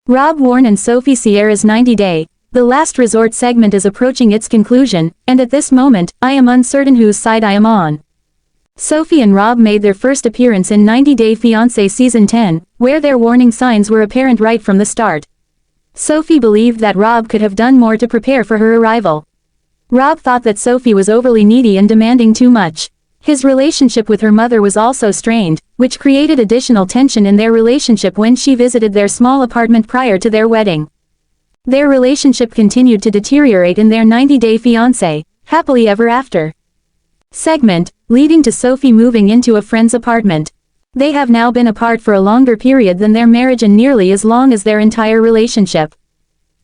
Rob Warren and Sophie Sierra's 90-Day, the last resort segment is approaching its conclusion, and at this moment, I am uncertain whose side I am on. Sophie and Rob made their first appearance in 90 Day Fiancé Season 10, where their warning signs were apparent right from the start. Sophie believed that Rob could have done more to prepare for her arrival. Rob thought that Sophie was overly needy and demanding too much. His relationship with her mother was also strained, which created additional tension in their relationship when she visited their small apartment prior to their wedding. Their relationship continued to deteriorate in their 90-Day Fiancé, Happily Ever After segment, leading to Sophie moving into a friend's apartment. They have now been apart for a longer period than their marriage and nearly as long as their entire relationship.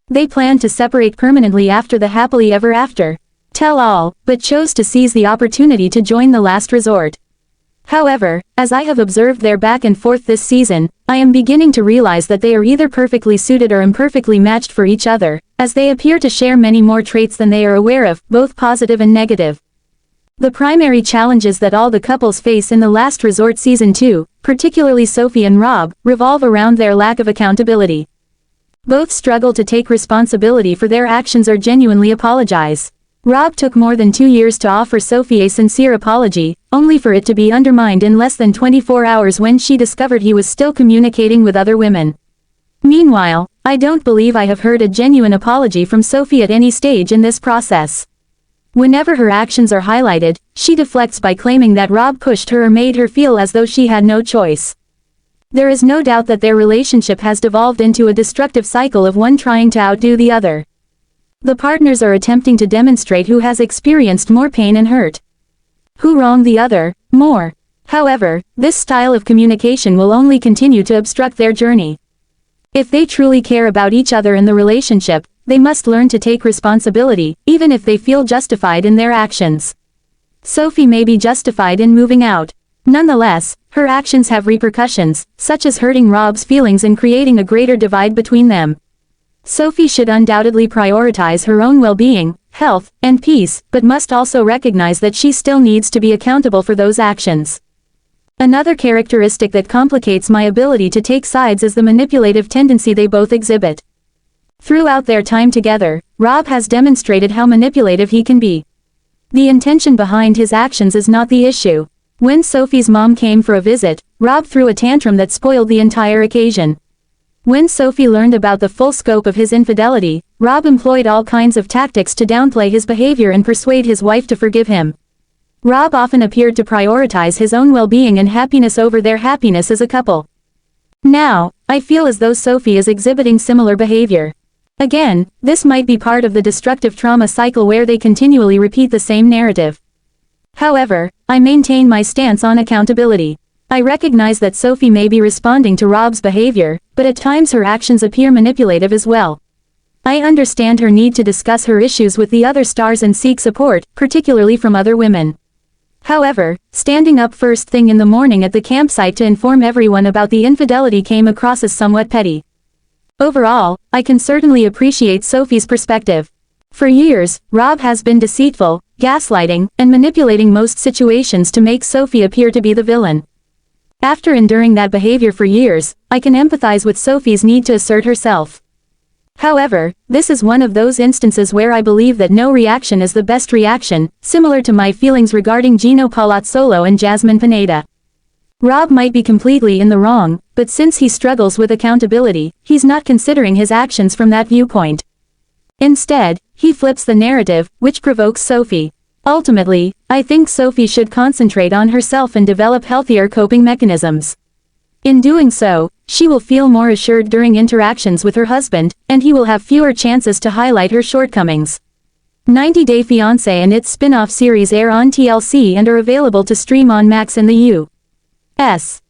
They planned to separate permanently after the Happily Ever After tell-all, but chose to seize the opportunity to join the last resort. However, as I have observed their back and forth this season, I am beginning to realize that they are either perfectly suited or imperfectly matched for each other, as they appear to share many more traits than they are aware of, both positive and negative. The primary challenges that all the couples face in the Last Resort Season 2, particularly Sophie and Rob, revolve around their lack of accountability. Both struggle to take responsibility for their actions or genuinely apologize. Rob took more than 2 years to offer Sophie a sincere apology, only for it to be undermined in less than 24 hours when she discovered he was still communicating with other women. Meanwhile, I don't believe I have heard a genuine apology from Sophie at any stage in this process. Whenever her actions are highlighted, she deflects by claiming that Rob pushed her or made her feel as though she had no choice. There is no doubt that their relationship has devolved into a destructive cycle of one trying to outdo the other. The partners are attempting to demonstrate who has experienced more pain and hurt. Who wronged the other more. However, this style of communication will only continue to obstruct their journey. If they truly care about each other in the relationship, they must learn to take responsibility, even if they feel justified in their actions. Sophie may be justified in moving out. Nonetheless, her actions have repercussions, such as hurting Rob's feelings and creating a greater divide between them. Sophie should undoubtedly prioritize her own well-being, health, and peace, but must also recognize that she still needs to be accountable for those actions. Another characteristic that complicates my ability to take sides is the manipulative tendency they both exhibit. Throughout their time together, Rob has demonstrated how manipulative he can be. The intention behind his actions is not the issue. When Sophie's mom came for a visit, Rob threw a tantrum that spoiled the entire occasion. When Sophie learned about the full scope of his infidelity, Rob employed all kinds of tactics to downplay his behavior and persuade his wife to forgive him. Rob often appeared to prioritize his own well-being and happiness over their happiness as a couple. Now, I feel as though Sophie is exhibiting similar behavior. Again, this might be part of the destructive trauma cycle where they continually repeat the same narrative. However, I maintain my stance on accountability. I recognize that Sophie may be responding to Rob's behavior, but at times her actions appear manipulative as well. I understand her need to discuss her issues with the other stars and seek support, particularly from other women. However, standing up first thing in the morning at the campsite to inform everyone about the infidelity came across as somewhat petty. Overall, I can certainly appreciate Sophie's perspective. For years, Rob has been deceitful, gaslighting, and manipulating most situations to make Sophie appear to be the villain. After enduring that behavior for years, I can empathize with Sophie's need to assert herself. However, this is one of those instances where I believe that no reaction is the best reaction, similar to my feelings regarding Gino Palazzolo and Jasmine Pineda. Rob might be completely in the wrong, but since he struggles with accountability, he's not considering his actions from that viewpoint. Instead, he flips the narrative, which provokes Sophie. Ultimately, I think Sophie should concentrate on herself and develop healthier coping mechanisms. In doing so, she will feel more assured during interactions with her husband, and he will have fewer chances to highlight her shortcomings. 90 Day Fiancé and its spin-off series air on TLC and are available to stream on Max in the U.S.